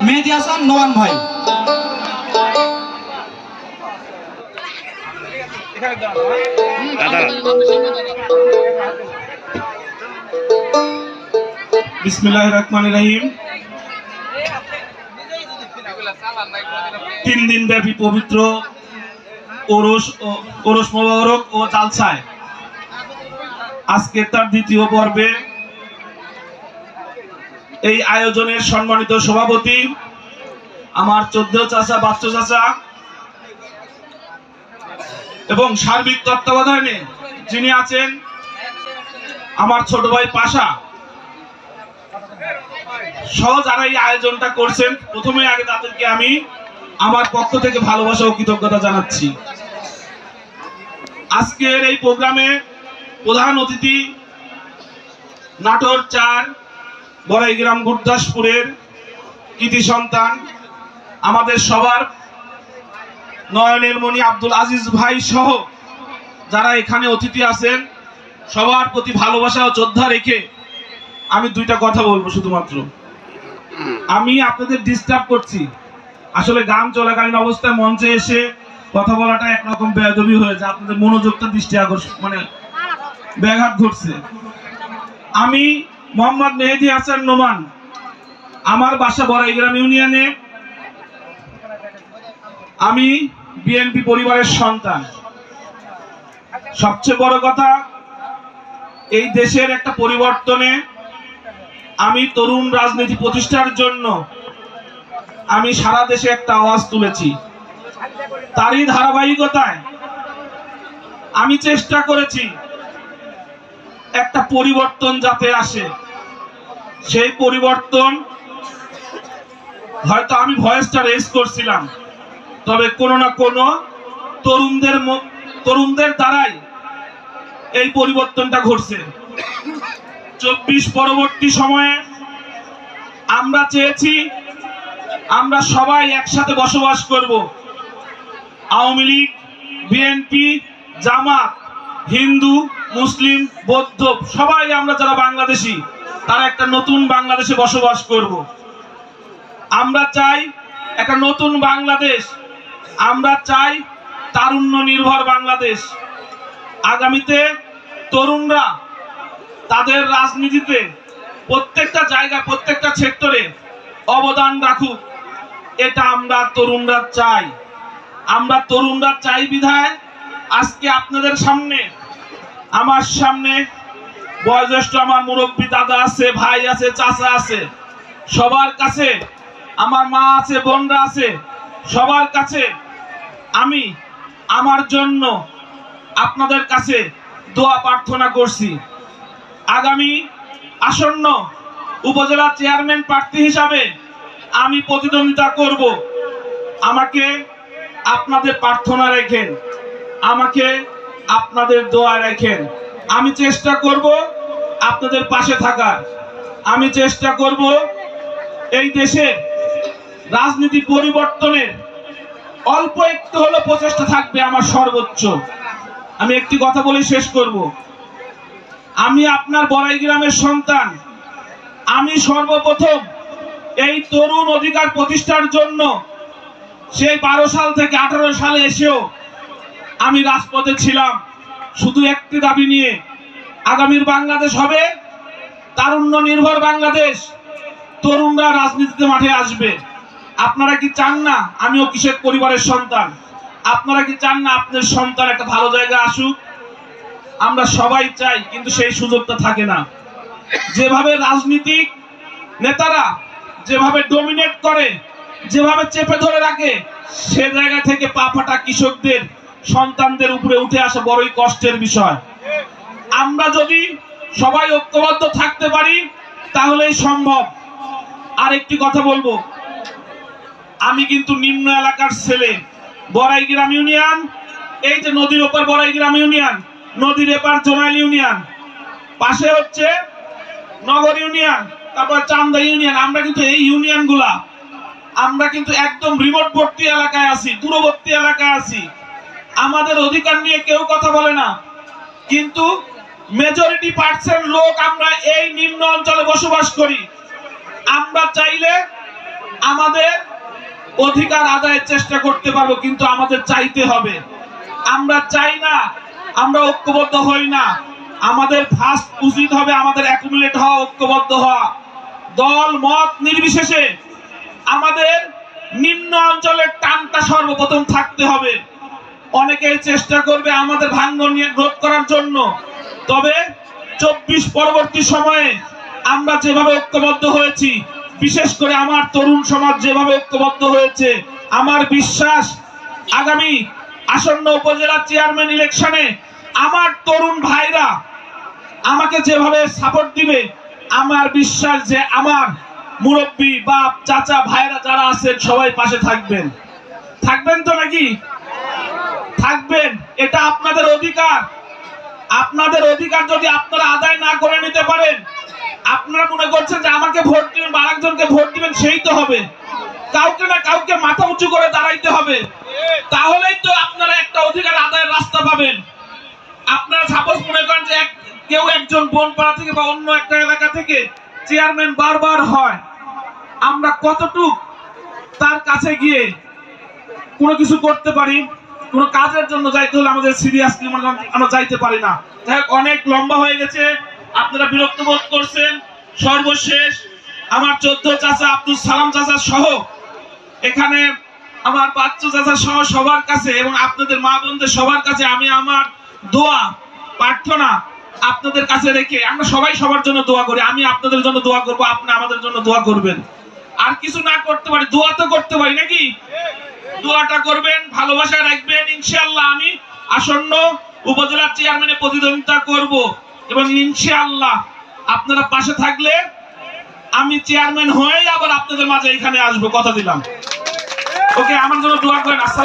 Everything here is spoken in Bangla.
মেহেদী হাসান নোমান ভাই। বিসমিল্লাহির রহমানির রহিম। 3 দিন ব্যাপী পবিত্র ওরস মোবারক ও জালসায় আজকে তার দ্বিতীয় পর্বে এই আয়োজনের সম্মানিত সভাপতি আমার 14 চাচা, বাচ্চু চাচা এবং সার্বিক তত্ত্বাবধানে যিনি আছেন আমার ছোট ভাই পাশা সহ যারা এই আয়োজনটা করছেন, প্রথমে আগে তাদেরকে আমি আমার পক্ষ থেকে ভালোবাসা ও কৃতজ্ঞতা জানাচ্ছি। আজকের এই প্রোগ্রামে প্রধান অতিথি নাটোর 4 বড়াইগ্রাম গুরদাসপুরের কৃতি সন্তান আমাদের সবার নয়নের মণি আব্দুল আজিজ ভাই সহ যারা এখানে অতিথি আছেন, সবার প্রতি ভালোবাসা ও শ্রদ্ধা রেখে আমি 2টা কথা বলবো। শুধুমাত্র আমি আপনাদের ডিস্টার্ব করছি, আসলে গান চলাকালীন অবস্থায় মঞ্চে এসে কথা বলাটা একরকম বেয়াদবি হয়েছে, আপনাদের মনোযোগটা দৃষ্টি আকর্ষণ ব্যাঘাত ঘটছে। আমি মোহাম্মদ মেহেদী হাসান নোমান, আমার বাসা বড়াইগ্রাম ইউনিয়নে, আমি বিএনপি পরিবারের সন্তান। সবচেয়ে বড় কথা, এই দেশের একটা পরিবর্তনে আমি তরুণ রাজনীতি প্রতিষ্ঠার জন্য আমি সারা দেশে একটা আওয়াজ তুলেছি। তারই ধারাবাহিকতায় আমি চেষ্টা করেছি একটা পরিবর্তন যাতে আসে। সেই পরিবর্তন হয়তো আমি ভয়েসটা রেজ করছিলাম, তবে কোনো না কোনো তরুণদের দ্বারাই এই পরিবর্তনটা ঘটছে। 24 পরবর্তী সময়ে আমরা চেয়েছি আমরা সবাই একসাথে বসবাস করব। আওয়ামী লীগ, বিএনপি, জামাত, হিন্দু, মুসলিম, বৌদ্ধ সবাই আমরা যারা বাংলাদেশি তারা একটা নতুন বাংলাদেশে বসবাস করব। আমরা চাই একটা নতুন বাংলাদেশ, আমরা চাই তারুণ্য নির্ভর বাংলাদেশ। আগামীতে তরুণরা তাদের রাজনীতিতে প্রত্যেকটা জায়গায় প্রত্যেকটা সেক্টরে অবদান রাখুক, এটা আমরা তরুণরা চাই। আমরা তরুণরা চাই বিধায় আজকে আপনাদের সামনে, আমার সামনে বয়োজ্যেষ্ঠ আমার মুরব্বী দাদা আছে, ভাই আছে, চাচা আছে, সবার কাছে আমার মা আছে, বোনরা আছে, সবার কাছে আমি আমার জন্য আপনাদের কাছে দোয়া প্রার্থনা করছি। আগামী আসন্ন উপজেলা চেয়ারম্যান প্রার্থী হিসাবে আমি প্রতিদ্বন্দ্বিতা করব। আমাকে আপনাদের প্রার্থনা রাখেন, আমাকে আপনাদের দোয়া রাখেন। আমি চেষ্টা করব আপনাদের পাশে থাকার। আমি চেষ্টা করব এই দেশের রাজনীতি পরিবর্তনের অল্প একটু হলো প্রচেষ্টা থাকবে আমার সর্বোচ্চ। আমি একটি কথা বলে শেষ করব। আমি আপনার বড়াইগ্রামের সন্তান। আমি সর্বপ্রথম এই তরুণ অধিকার প্রতিষ্ঠার জন্য সেই 12 সাল থেকে 18 সালে এসেও আমি রাজপথে ছিলাম শুধু একটি দাবি নিয়ে, আগামীর বাংলাদেশ হবে তারুণ্য নির্ভর বাংলাদেশ, তরুণরা রাজনীতিতে মাঠে আসবে। আপনারা কি চান না আমিও কৃষক পরিবারের সন্তান? আপনারা কি চান না আপনার সন্তান একটা ভালো জায়গায় আসুক? আমরা সবাই চাই, কিন্তু সেই সুযোগটা থাকে না। যেভাবে রাজনীতিক নেতারা যেভাবে ডমিনেট করে, যেভাবে চেপে ধরে রাখে, সে জায়গা থেকে পা ফাটা কৃষকদের সন্তানদের উপরে উঠে আসা বড়ই কষ্টের বিষয়। আমরা যদি সবাই ঐক্যবদ্ধ থাকতে পারি তাহলেই সম্ভব। আর একটি কথা বলবো, আমি কিন্তু নিম্ন এলাকার ছেলে। বড়াইগ্রাম ইউনিয়ন, এই যে নদীর ওপর বড়াইগ্রাম ইউনিয়ন, নদীর এপার জোনাইল ইউনিয়ন, পাশে হচ্ছে নগর ইউনিয়ন, তারপর চান্দা ইউনিয়ন। আমরা কিন্তু এই ইউনিয়নগুলা আমরা কিন্তু একদম রিমোটবর্তী এলাকায় আছি, দূরবর্তী এলাকায় আছি। আমাদের অধিকার নিয়ে কেউ কথা বলে না, কিন্তু মেজরিটি পার্সেন্ট লোক আমরা এই নিম্ন অঞ্চলে বসবাস করি। আমরা চাইলে আমাদের অধিকার আদায়ের চেষ্টা করতে পারবো, কিন্তু আমাদের চাইতে হবে। আমরা চাই না, আমরা ঐক্যবদ্ধ হই না। আমাদের ফার্স্ট উচিত হবে আমাদের অ্যাকুমুলেট হওয়া, ঐক্যবদ্ধ হওয়া, দল মত নির্বিশেষে আমাদের নিম্ন অঞ্চলের টানটা সর্বপ্রথম থাকতে হবে। অনেকেই চেষ্টা করবে আমাদের ভাঙন রোধ করার জন্য, তবে 24 পরবর্তী সময়ে আমরা যেভাবে ঐক্যবদ্ধ হয়েছি, বিশেষ করে আমার তরুণ সমাজ যেভাবে ঐক্যবদ্ধ হয়েছে, আমার বিশ্বাস আগামী আসন্ন উপজেলা চেয়ারম্যান ইলেকশনে আমার তরুণ ভাইরা আমাকে যেভাবে সাপোর্ট দিবে, আমার বিশ্বাস যে আমার মুরব্বী বাপ চাচা ভাইরা যারা আছেন সবাই পাশে থাকবেন। থাকবেন তো নাকি? থাকবেন। এটা আপনাদের অধিকার। আপনাদের অধিকার যদি আপনারা আদায় না করে নিতে পারেন, আপনারা মনে করছেন যে আমাকে ভোট দিবেন বা আরেকজনকে ভোট দিবেন সেই তো হবে, কাউকে না কাউকে মাথা উঁচু করে দাঁড়াইতে হবে, তাহলেই তো আপনারা একটা অধিকার আদায়ের রাস্তা পাবেন। আপনারা সাপোজ মনে করেন যে কেউ একজন বনপাড়া থেকে বা অন্য একটা এলাকা থেকে চেয়ারম্যান বারবার হয়, আমরা কতটুক তার কাছে গিয়ে কোনো কিছু করতে পারি? কোনো কাজের জন্য যাইতে হলে আমাদের সিরিয়াসলি আমরা যাইতে পারি না। যাই হোক, অনেক লম্বা হয়ে গেছে, আপনারা বিরক্ত বোধ করছেন। সর্বশেষ আমার 14 চাচা আব্দুল সালাম চাচা সহ এখানে আমার বাচ্চু চাচা সহ সবার কাছে এবং আপনাদের মা বোনদের সবার কাছে আমি আমার দোয়া প্রার্থনা আপনাদের কাছে রেখে, আমরা সবাই সবার জন্য দোয়া করি। আমি আপনাদের জন্য দোয়া করব, আপনি আমাদের জন্য দোয়া করবেন। আর কিছু না করতে পারি, দোয়া তো করতে পারি নাকি? দোয়াটা করবেন, ভালোবাসা রাখবেন। ইনশাআল্লাহ আমি আসন্ন উপজেলা চেয়ারম্যানে প্রতিদ্বন্দ্বিতা করব এবং ইনশাআল্লাহ আপনারা পাশে থাকলে আমি চেয়ারম্যান হয়ে আবার আপনাদের মাঝে এখানে আসবো, কথা দিলাম। ওকে, আমার জন্য দোয়া করেন। আসসালাম।